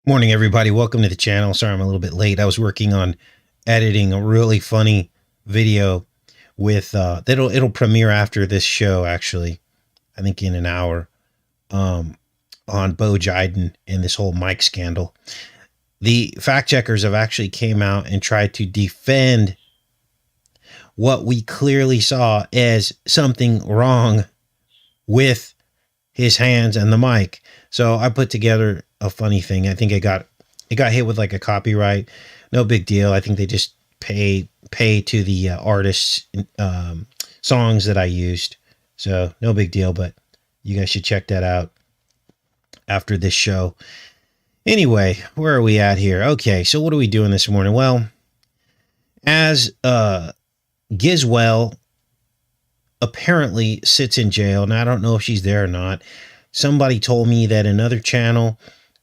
Morning, everybody. Welcome to the channel. Sorry, I'm a little bit late. I was working on editing a really funny video with it'll premiere after this show, actually. I think in an hour, on Bo Jiden and this whole mic scandal. The fact checkers have actually came out and tried to defend what we clearly saw as something wrong with his hands and the mic. So I put together a funny thing. I think it got hit with like a copyright. No big deal. I think they just pay to the artists' songs that I used. So no big deal, but you guys should check that out after this show. Anyway, where are we at here? Okay, so what are we doing this morning? Well, as Gizwell apparently sits in jail. Now, I don't know if she's there or not. Somebody told me that another channel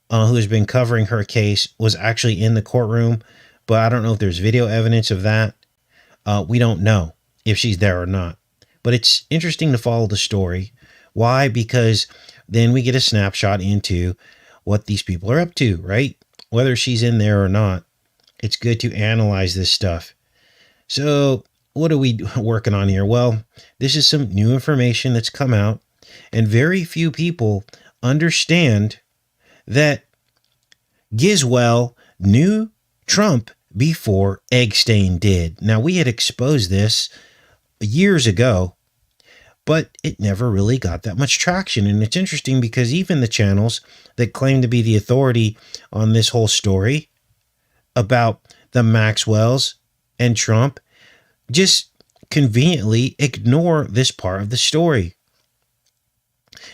who has been covering her case was actually in the courtroom, but I don't know if there's video evidence of that. We don't know if she's there or not, but it's interesting to follow the story. Why? Because then we get a snapshot into what these people are up to, right? Whether she's in there or not, it's good to analyze this stuff. So what are we working on here? Well, this is some new information that's come out, and very few people understand that Gizwell knew Trump before Eggstein did. Now, we had exposed this years ago, but it never really got that much traction. And it's interesting because even the channels that claim to be the authority on this whole story about the Maxwell's and Trump just conveniently ignore this part of the story.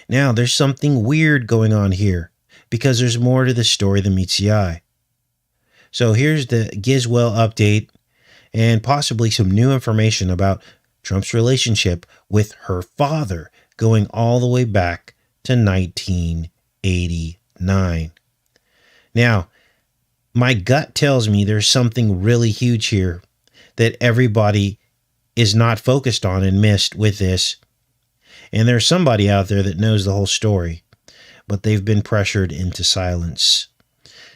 Now, there's something weird going on here because there's more to the story than meets the eye. So here's the Gizwell update and possibly some new information about Trump's relationship with her father going all the way back to 1989. Now, my gut tells me there's something really huge here that everybody is not focused on and missed with this. And there's somebody out there that knows the whole story, but they've been pressured into silence.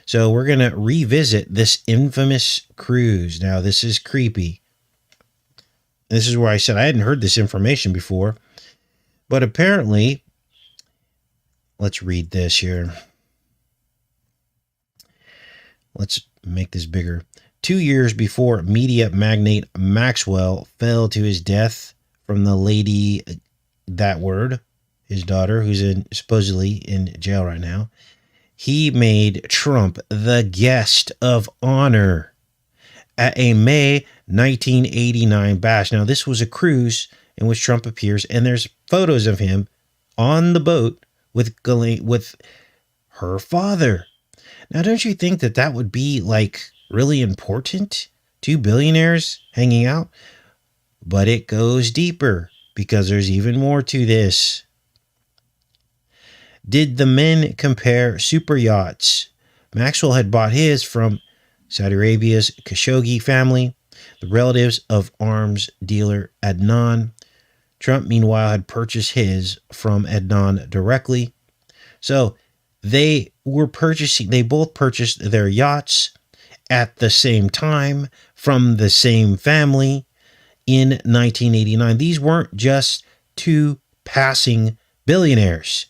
So we're going to revisit this infamous cruise. Now, this is creepy. This is where I said I hadn't heard this information before, but apparently, let's read this here. Let's make this bigger. 2 years before media magnate Maxwell fell to his death from the lady, that word, his daughter, who's supposedly in jail right now, he made Trump the guest of honor at a May 1989 bash. Now, this was a cruise in which Trump appears, and there's photos of him on the boat with her father. Now, don't you think that that would be like really important? Two billionaires hanging out? But it goes deeper because there's even more to this. Did the men compare super yachts? Maxwell had bought his from Saudi Arabia's Khashoggi family, the relatives of arms dealer Adnan. Trump, meanwhile, had purchased his from Adnan directly. So they both purchased their yachts at the same time from the same family in 1989. These weren't just two passing billionaires.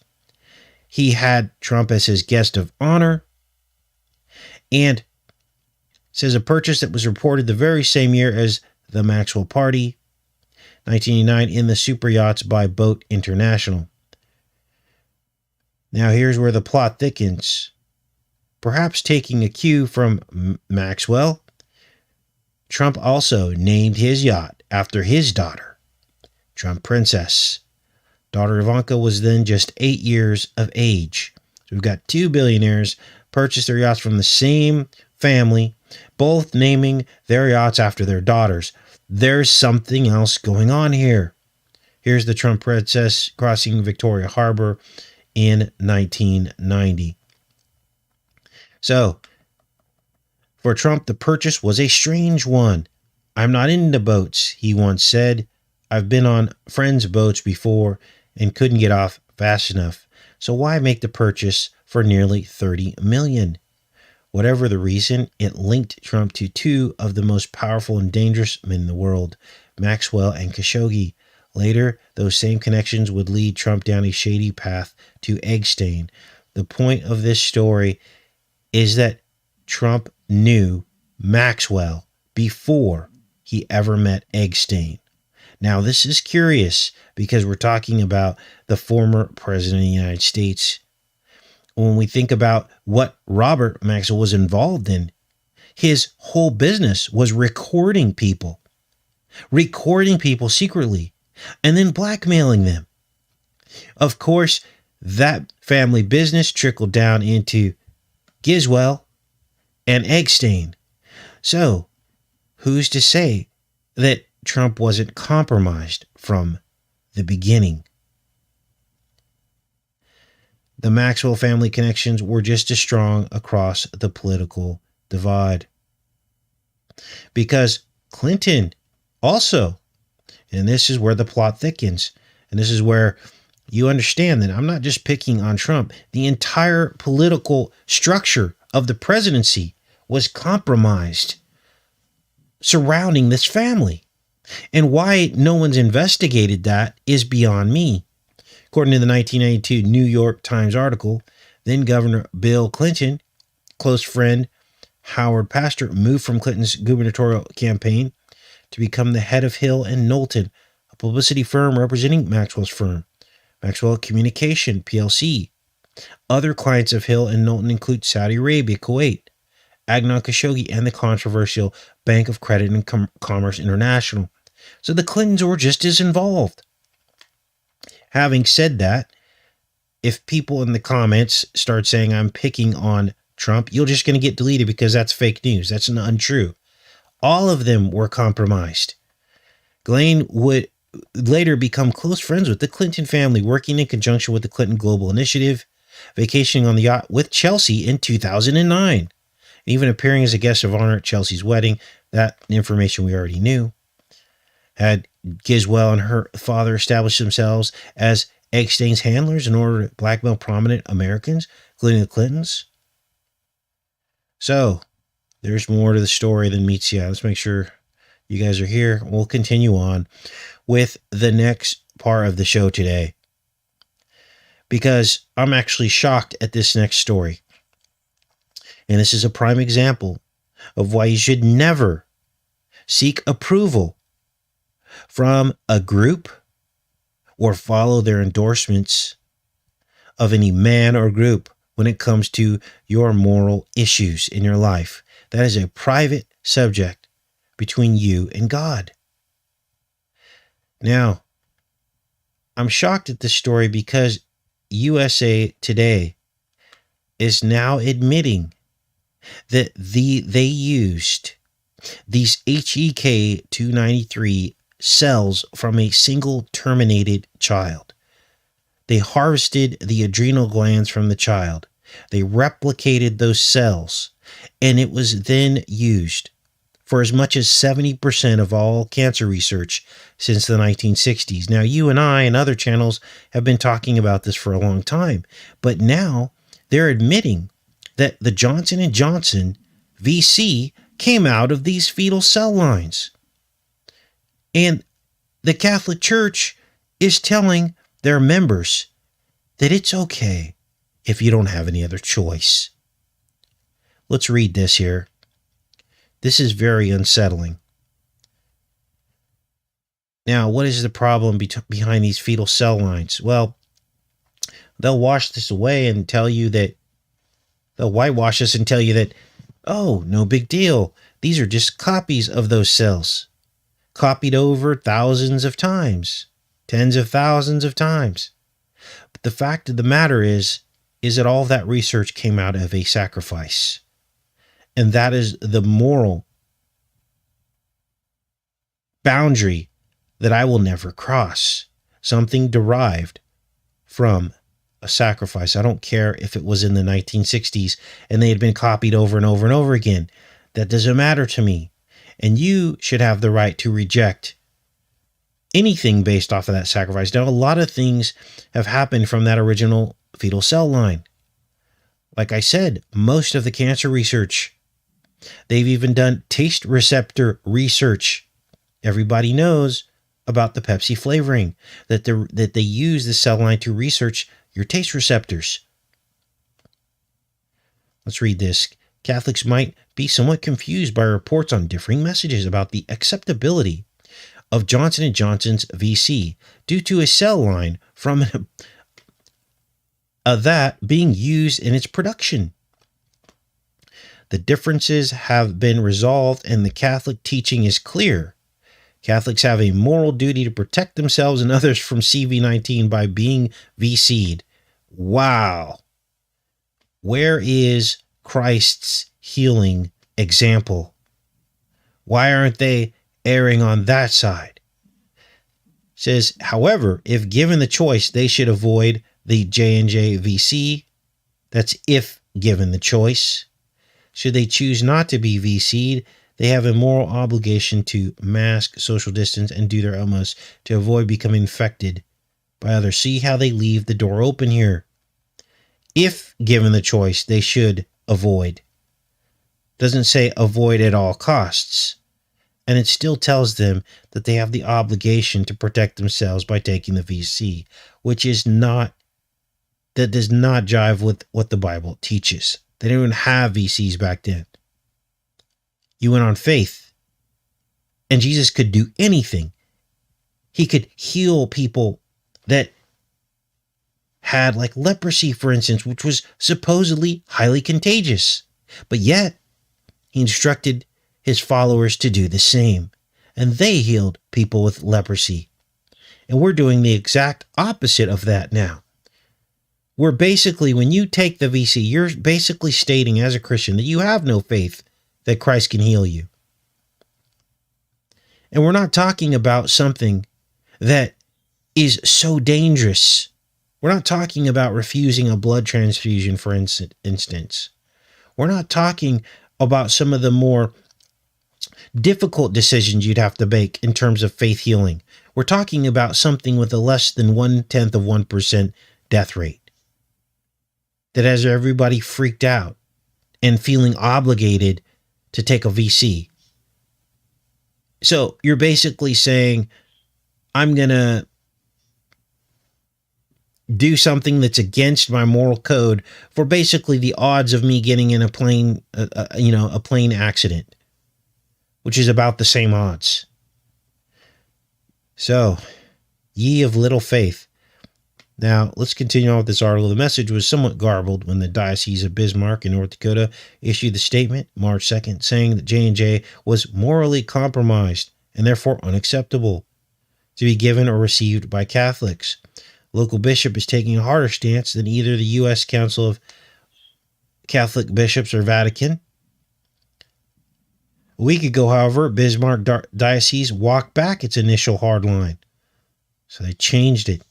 He had Trump as his guest of honor, and says a purchase that was reported the very same year as the Maxwell party, 1989, in the super yachts by Boat International. Now here's where the plot thickens. Perhaps taking a cue from Maxwell, Trump also named his yacht after his daughter, Trump Princess. Daughter Ivanka was then just 8 years of age. So we've got two billionaires purchased their yachts from the same family, both naming their yachts after their daughters. There's something else going on here. Here's the Trump Princess crossing Victoria Harbor in 1990. So, for Trump, the purchase was a strange one. I'm not into boats, he once said. I've been on friends' boats before and couldn't get off fast enough. So why make the purchase for nearly $30 million? Whatever the reason, it linked Trump to two of the most powerful and dangerous men in the world, Maxwell and Khashoggi. Later, those same connections would lead Trump down a shady path to Eggstein. The point of this story is that Trump knew Maxwell before he ever met Eggstein. Now, this is curious because we're talking about the former president of the United States. When we think about what Robert Maxwell was involved in, his whole business was recording people secretly, and then blackmailing them. Of course, that family business trickled down into Giswell and Eggstein. So, who's to say that Trump wasn't compromised from the beginning? The Maxwell family connections were just as strong across the political divide. Because Clinton also, and this is where the plot thickens, and this is where you understand that I'm not just picking on Trump. The entire political structure of the presidency was compromised surrounding this family. And why no one's investigated that is beyond me. According to the 1992 New York Times article, then Governor Bill Clinton, close friend Howard Pastor, moved from Clinton's gubernatorial campaign to become the head of Hill and Knowlton, a publicity firm representing Maxwell's firm, Maxwell Communication PLC. Other clients of Hill and Knowlton include Saudi Arabia, Kuwait, Adnan Khashoggi, and the controversial Bank of Credit and Commerce International. So the Clintons were just as involved. Having said that, if people in the comments start saying I'm picking on Trump, you're just going to get deleted because that's fake news. That's untrue. All of them were compromised. Ghislaine would later become close friends with the Clinton family, working in conjunction with the Clinton Global Initiative, vacationing on the yacht with Chelsea in 2009, even appearing as a guest of honor at Chelsea's wedding. That information we already knew. Had Giswell and her father established themselves as Eggstein's handlers in order to blackmail prominent Americans, including the Clintons? So, there's more to the story than meets the eye. Let's make sure you guys are here. We'll continue on with the next part of the show today, because I'm actually shocked at this next story. And this is a prime example of why you should never seek approval from a group or follow their endorsements of any man or group when it comes to your moral issues in your life. That is a private subject between you and God. Now, I'm shocked at this story because USA Today is now admitting that they used these HEK 293 cells from a single terminated child. They harvested the adrenal glands from the child. They replicated those cells, and it was then used for as much as 70% of all cancer research since the 1960s. Now, you and I and other channels have been talking about this for a long time, but now they're admitting that the Johnson & Johnson VC came out of these fetal cell lines. And the Catholic Church is telling their members that it's okay if you don't have any other choice. Let's read this here. This is very unsettling. Now, what is the problem behind these fetal cell lines? Well, they'll wash this away and tell you that, they'll whitewash us and tell you that, oh, no big deal. These are just copies of those cells, copied over thousands of times, tens of thousands of times. But the fact of the matter is that all of that research came out of a sacrifice. And that is the moral boundary that I will never cross. Something derived from a sacrifice. I don't care if it was in the 1960s and they had been copied over and over and over again. That doesn't matter to me. And you should have the right to reject anything based off of that sacrifice. Now, a lot of things have happened from that original fetal cell line. Like I said, most of the cancer research, they've even done taste receptor research. Everybody knows about the Pepsi flavoring, that they use the cell line to research your taste receptors. Let's read this. Catholics might be somewhat confused by reports on differing messages about the acceptability of Johnson & Johnson's VC due to a cell line from that being used in its production. The differences have been resolved and the Catholic teaching is clear. Catholics have a moral duty to protect themselves and others from CV-19 by being VC'd. Wow. Where is Christ's healing example? Why aren't they erring on that side? It says, however, if given the choice, they should avoid the J&J VC. That's if given the choice. Should they choose not to be VC'd, they have a moral obligation to mask, social distance, and do their utmost to avoid becoming infected by others. See how they leave the door open here. If given the choice, they should avoid. Doesn't say avoid at all costs. And it still tells them that they have the obligation to protect themselves by taking the VC, which is not, that does not jive with what the Bible teaches. They didn't even have VCs back then. You went on faith. And Jesus could do anything. He could heal people that had like leprosy, for instance, which was supposedly highly contagious. But yet, he instructed his followers to do the same. And they healed people with leprosy. And we're doing the exact opposite of that now. We're basically, when you take the VC, you're basically stating as a Christian that you have no faith that Christ can heal you. And we're not talking about something that is so dangerous. We're not talking about refusing a blood transfusion, for instance. We're not talking about some of the more difficult decisions you'd have to make in terms of faith healing. We're talking about something with a less than 0.1% death rate that has everybody freaked out and feeling obligated to take a VC. So you're basically saying, I'm going to do something that's against my moral code for basically the odds of me getting in a plane accident, which is about the same odds. So, ye of little faith. Now, let's continue on with this article. The message was somewhat garbled when the Diocese of Bismarck in North Dakota issued the statement March 2nd, saying that J&J was morally compromised and therefore unacceptable to be given or received by Catholics. Local bishop is taking a harder stance than either the U.S. Council of Catholic Bishops or Vatican. A week ago, however, Bismarck Diocese walked back its initial hard line. So they changed it.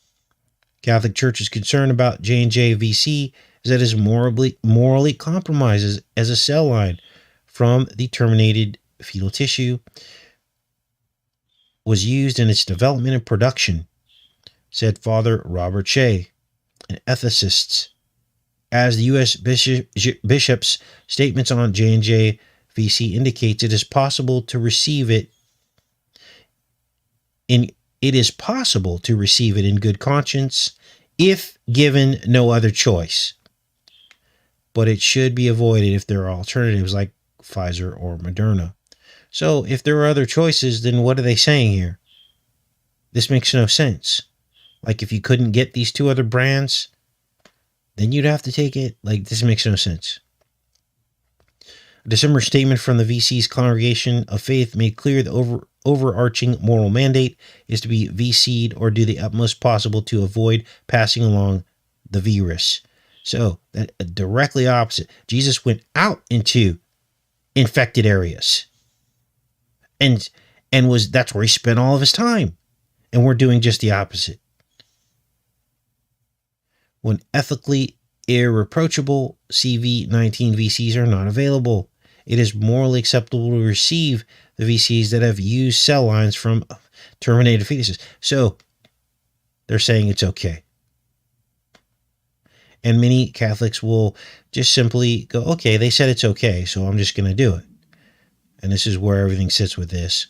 Catholic Church is concerned about J&J VC is that it is morally compromised as a cell line from the terminated fetal tissue was used in its development and production, said Father Robert Shea, an ethicist. As the U.S. Bishop's statements on J&J VC indicates, it is possible to receive it in good conscience if given no other choice. But it should be avoided if there are alternatives like Pfizer or Moderna. So if there are other choices, then what are they saying here? This makes no sense. Like if you couldn't get these two other brands, then you'd have to take it. Like this makes no sense. A December statement from the VC's Congregation of Faith made clear the overarching moral mandate is to be VC'd or do the utmost possible to avoid passing along the virus. So that directly opposite. Jesus went out into infected areas. And that's where he spent all of his time. And we're doing just the opposite. When ethically irreproachable CV-19 VCs are not available, it is morally acceptable to receive the VCs that have used cell lines from terminated fetuses. So they're saying it's okay. And many Catholics will just simply go, okay, they said it's okay, so I'm just going to do it. And this is where everything sits with this.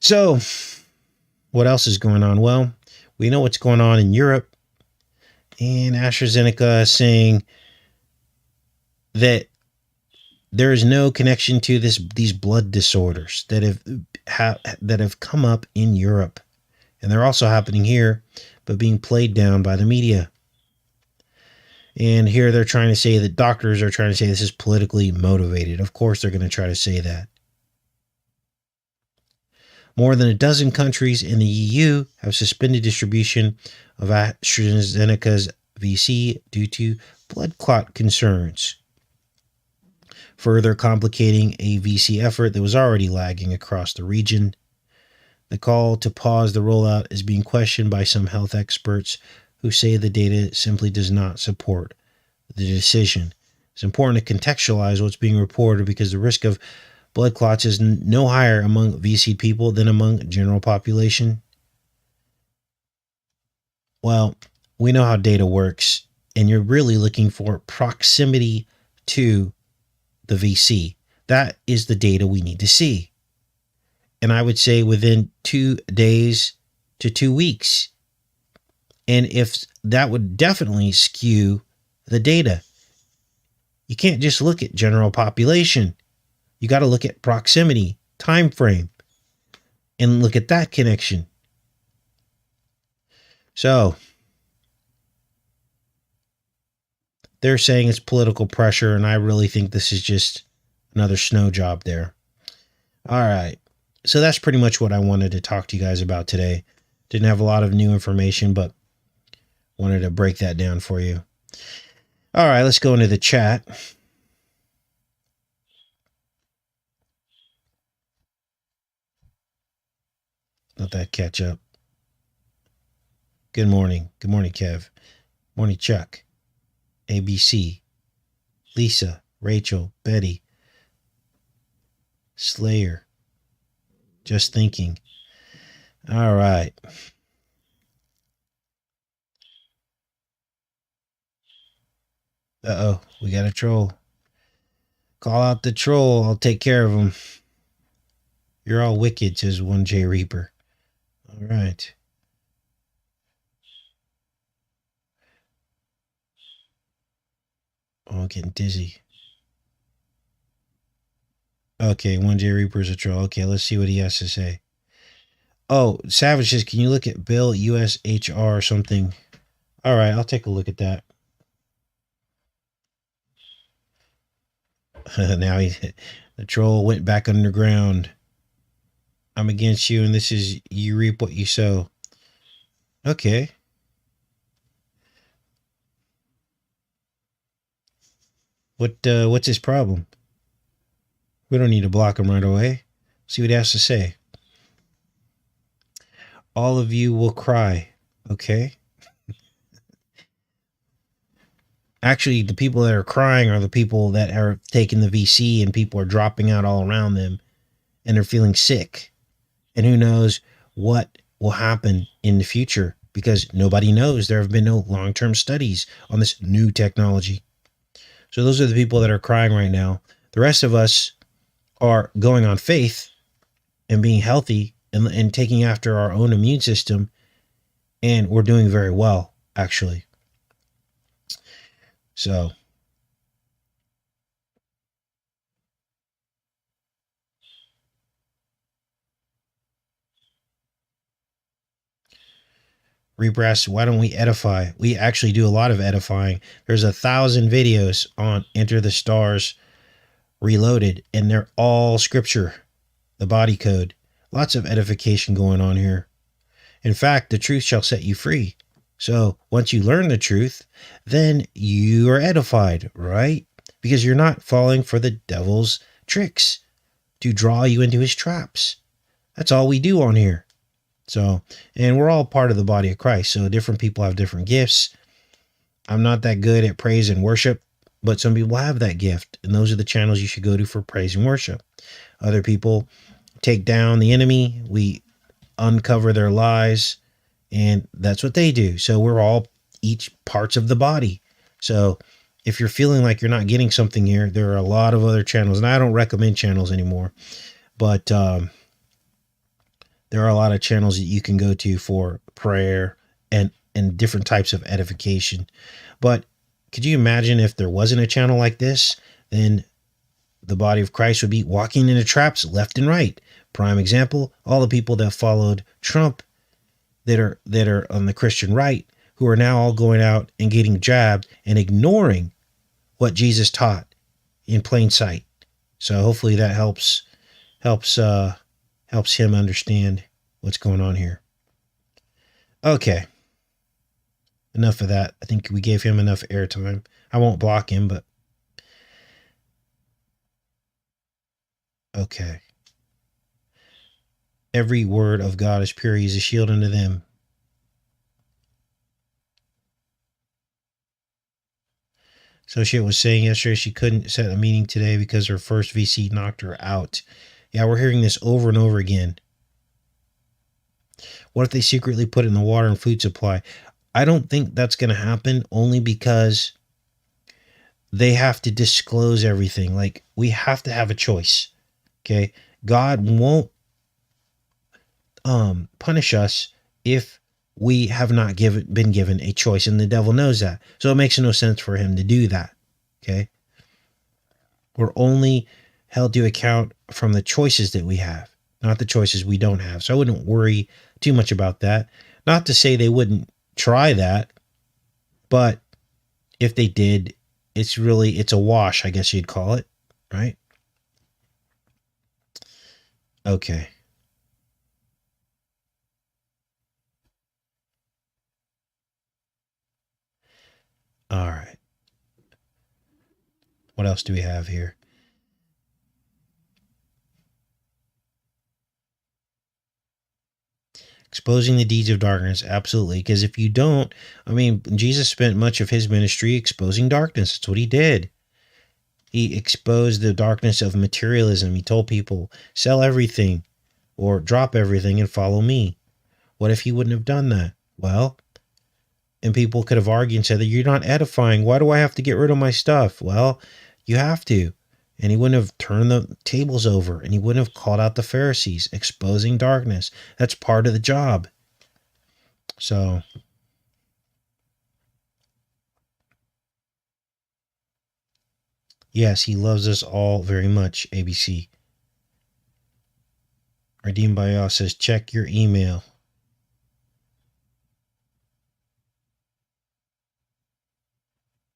So, what else is going on? Well, we know what's going on in Europe. And AstraZeneca is saying that there is no connection to these blood disorders that have come up in Europe. And they're also happening here, but being played down by the media. And here they're trying to say that doctors are trying to say this is politically motivated. Of course, they're going to try to say that. More than a dozen countries in the EU have suspended distribution of AstraZeneca's VC due to blood clot concerns, further complicating a VC effort that was already lagging across the region. The call to pause the rollout is being questioned by some health experts who say the data simply does not support the decision. It's important to contextualize what's being reported because the risk of blood clots is no higher among VC people than among general population. Well, we know how data works, and you're really looking for proximity to the VC. That is the data we need to see. And I would say within 2 days to 2 weeks. And if that would definitely skew the data. You can't just look at general population. You got to look at proximity, time frame, and look at that connection. So they're saying it's political pressure, and I really think this is just another snow job there. All right. So that's pretty much what I wanted to talk to you guys about today. Didn't have a lot of new information, but wanted to break that down for you. All right, let's go into the chat. Let that catch up. Good morning. Good morning, Kev. Morning, Chuck. ABC. Lisa. Rachel. Betty. Slayer. Just thinking. All right. Uh-oh, we got a troll. Call out the troll. I'll take care of him. You're all wicked, says 1J Reaper. All right. Oh, I'm getting dizzy. Okay, 1J Reaper's a troll. Okay, let's see what he has to say. Oh, Savage says, can you look at Bill USHR or something? All right, I'll take a look at that. Now the troll went back underground. I'm against you, and this is you reap what you sow. Okay. What's his problem? We don't need to block him right away. See what he has to say. All of you will cry. Okay. Actually, the people that are crying are the people that are taking the VC, and people are dropping out all around them, and they're feeling sick. And who knows what will happen in the future, because nobody knows. There have been no long-term studies on this new technology. So those are the people that are crying right now. The rest of us are going on faith and being healthy and taking after our own immune system. And we're doing very well, actually. So Reaper asks, why don't we edify? We actually do a lot of edifying. There's 1,000 videos on Enter the Stars Reloaded, and they're all scripture, the body code. Lots of edification going on here. In fact, the truth shall set you free. So once you learn the truth, then you are edified, right? Because you're not falling for the devil's tricks to draw you into his traps. That's all we do on here. So, and we're all part of the body of Christ. So different people have different gifts. I'm not that good at praise and worship, but some people have that gift. And those are the channels you should go to for praise and worship. Other people take down the enemy. We uncover their lies, and that's what they do. So we're all each parts of the body. So if you're feeling like you're not getting something here, there are a lot of other channels, and I don't recommend channels anymore, but there are a lot of channels that you can go to for prayer and different types of edification. But could you imagine if there wasn't a channel like this? Then the body of Christ would be walking into traps left and right. Prime example, all the people that followed Trump that are on the Christian right, who are now all going out and getting jabbed and ignoring what Jesus taught in plain sight. So hopefully that helps him understand what's going on here. Okay. Enough of that. I think we gave him enough airtime. I won't block him, but okay. Every word of God is pure. He is a shield unto them. So she was saying yesterday she couldn't set a meeting today because her first VC knocked her out. Yeah, we're hearing this over and over again. What if they secretly put it in the water and food supply? I don't think that's going to happen, only because they have to disclose everything. Like, we have to have a choice. Okay? God won't punish us if we have not been given a choice, and the devil knows that. So it makes no sense for him to do that. Okay? We're only held to account from the choices that we have, not the choices we don't have. So I wouldn't worry too much about that. Not to say they wouldn't try that, but if they did, it's a wash, I guess you'd call it, right? Okay. All right. What else do we have here? Exposing the deeds of darkness, absolutely. Because if you don't, I mean, Jesus spent much of his ministry exposing darkness. That's what he did. He exposed the darkness of materialism. He told people, sell everything or drop everything and follow me. What if he wouldn't have done that? Well, and people could have argued and said that you're not edifying. Why do I have to get rid of my stuff? Well, you have to. And he wouldn't have turned the tables over, and he wouldn't have called out the Pharisees, exposing darkness. That's part of the job. So, yes, he loves us all very much, ABC. Redeemed by Yacht says, check your email.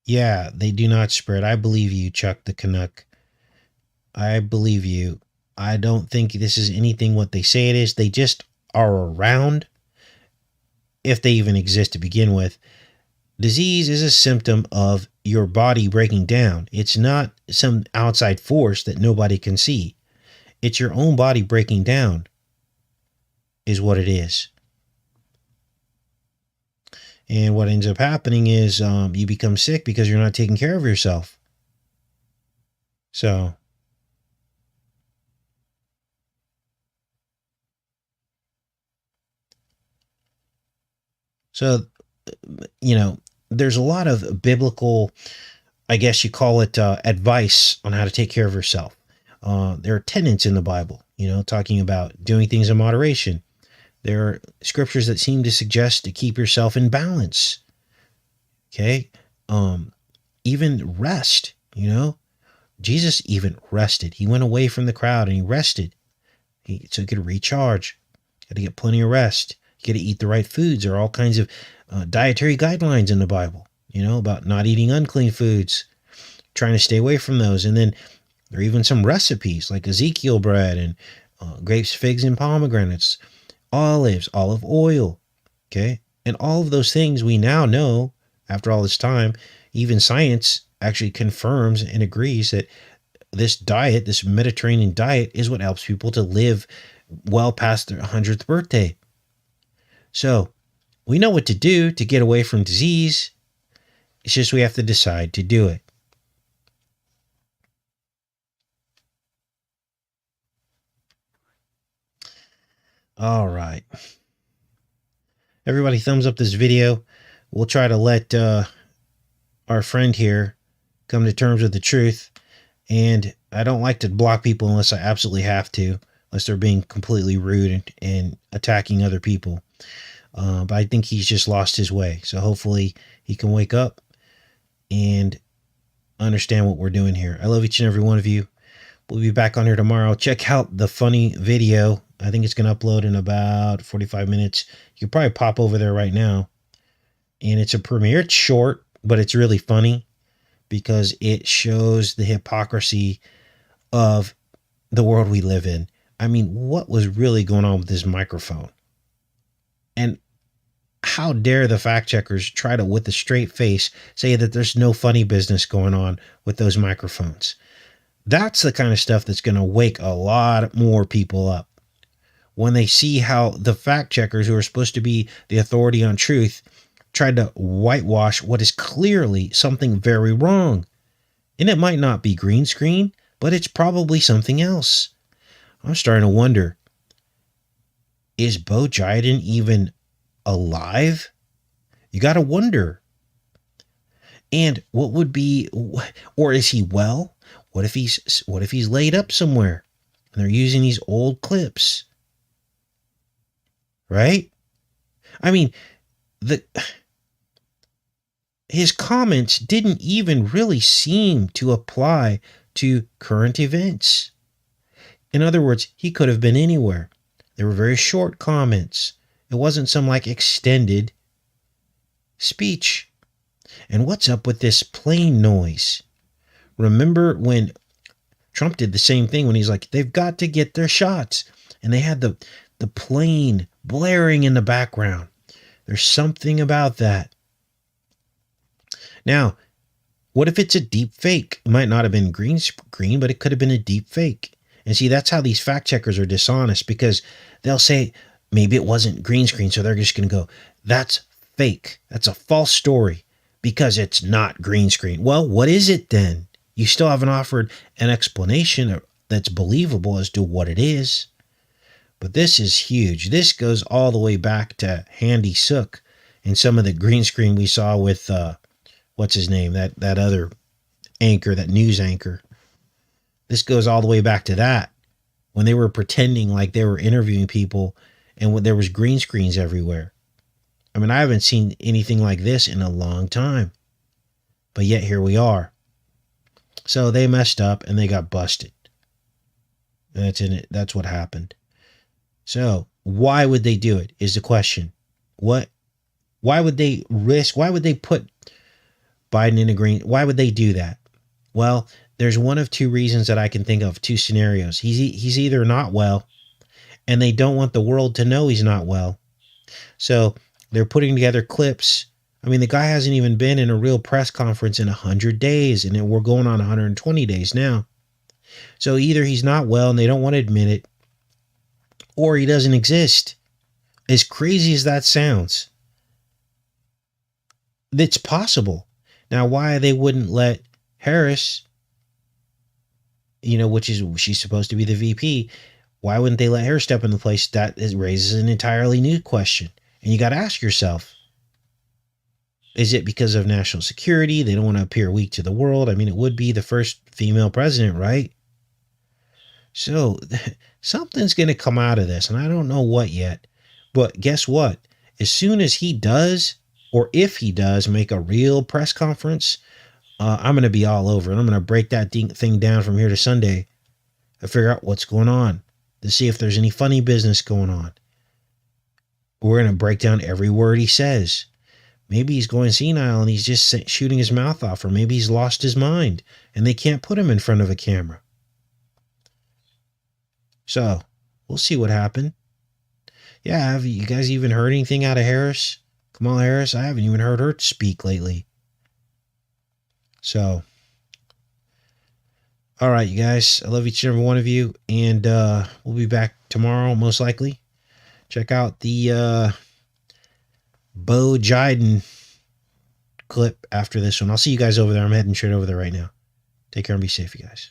Yeah, they do not spread. I believe you, Chuck the Canuck. I believe you. I don't think this is anything what they say it is. They just are around, if they even exist to begin with. Disease is a symptom of your body breaking down. It's not some outside force that nobody can see. It's your own body breaking down is what it is. And what ends up happening is you become sick because you're not taking care of yourself. So, there's a lot of biblical, I guess you call it, advice on how to take care of yourself. There are tenets in the Bible, talking about doing things in moderation. There are scriptures that seem to suggest to keep yourself in balance. Okay. Even rest, Jesus even rested. He went away from the crowd and he rested. So he could recharge. Got to get plenty of rest. You got to eat the right foods. There are all kinds of dietary guidelines in the Bible, about not eating unclean foods, trying to stay away from those. And then there are even some recipes like Ezekiel bread and grapes, figs, and pomegranates, olives, olive oil. Okay. And all of those things we now know after all this time, even science actually confirms and agrees that this diet, this Mediterranean diet, is what helps people to live well past their 100th birthday. So we know what to do to get away from disease. It's just we have to decide to do it. All right. Everybody thumbs up this video. we'll try to let our friend here come to terms with the truth. And I don't like to block people unless I absolutely have to, unless they're being completely rude and attacking other people. But I think he's just lost his way. So hopefully he can wake up and understand what we're doing here. I love each and every one of you. We'll be back on here tomorrow. Check out the funny video. I think it's going to upload in about 45 minutes. You can probably pop over there right now. And it's a premiere. It's short, but it's really funny because it shows the hypocrisy of the world we live in. I mean, what was really going on with this microphone? And how dare the fact checkers try to, with a straight face, say that there's no funny business going on with those microphones? That's the kind of stuff that's going to wake a lot more people up when they see how the fact checkers, who are supposed to be the authority on truth, tried to whitewash what is clearly something very wrong. And it might not be green screen, but it's probably something else. I'm starting to wonder, is Beau Jiden even alive? You got to wonder. And what would be, or is he well? What if he's laid up somewhere and they're using these old clips? Right? I mean, his comments didn't even really seem to apply to current events. In other words, he could have been anywhere. They were very short comments. It wasn't some like extended speech. And what's up with this plane noise? Remember when Trump did the same thing when he's like, they've got to get their shots. And they had the plane blaring in the background. There's something about that. Now, what if it's a deep fake? It might not have been green screen, but it could have been a deep fake. And see, that's how these fact checkers are dishonest, because they'll say, maybe it wasn't green screen. So they're just going to go, that's fake. That's a false story because it's not green screen. Well, what is it then? You still haven't offered an explanation that's believable as to what it is. But this is huge. This goes all the way back to Handy Sook and some of the green screen we saw with, what's his name? That other anchor, that news anchor. This goes all the way back to that, when they were pretending like they were interviewing people and when there was green screens everywhere. I mean, I haven't seen anything like this in a long time, but yet here we are. So they messed up and they got busted. That's in it. That's what happened. So why would they do it is the question. Why would they risk? Why would they put Biden in a green? Why would they do that? Well, there's one of two reasons that I can think of, two scenarios. He's either not well and they don't want the world to know he's not well. So they're putting together clips. I mean, the guy hasn't even been in a real press conference in 100 days, and we're going on 120 days now. So either he's not well and they don't want to admit it, or he doesn't exist. As crazy as that sounds, it's possible. Now, why they wouldn't let Harris, she's supposed to be the VP, why wouldn't they let her step into place? That raises an entirely new question. And you got to ask yourself, is it because of national security? They don't want to appear weak to the world. I mean, it would be the first female president, right? So something's going to come out of this, and I don't know what yet. But guess what? As soon as he does, or if he does make a real press conference, I'm going to be all over it. I'm going to break that thing down from here to Sunday to figure out what's going on, to see if there's any funny business going on. We're going to break down every word he says. Maybe he's going senile and he's just shooting his mouth off, or maybe he's lost his mind and they can't put him in front of a camera. So we'll see what happened. Yeah, have you guys even heard anything out of Harris? Kamala Harris? I haven't even heard her speak lately. So, all right, you guys. I love each and every one of you. And we'll be back tomorrow, most likely. Check out the Beau Jiden clip after this one. I'll see you guys over there. I'm heading straight over there right now. Take care and be safe, you guys.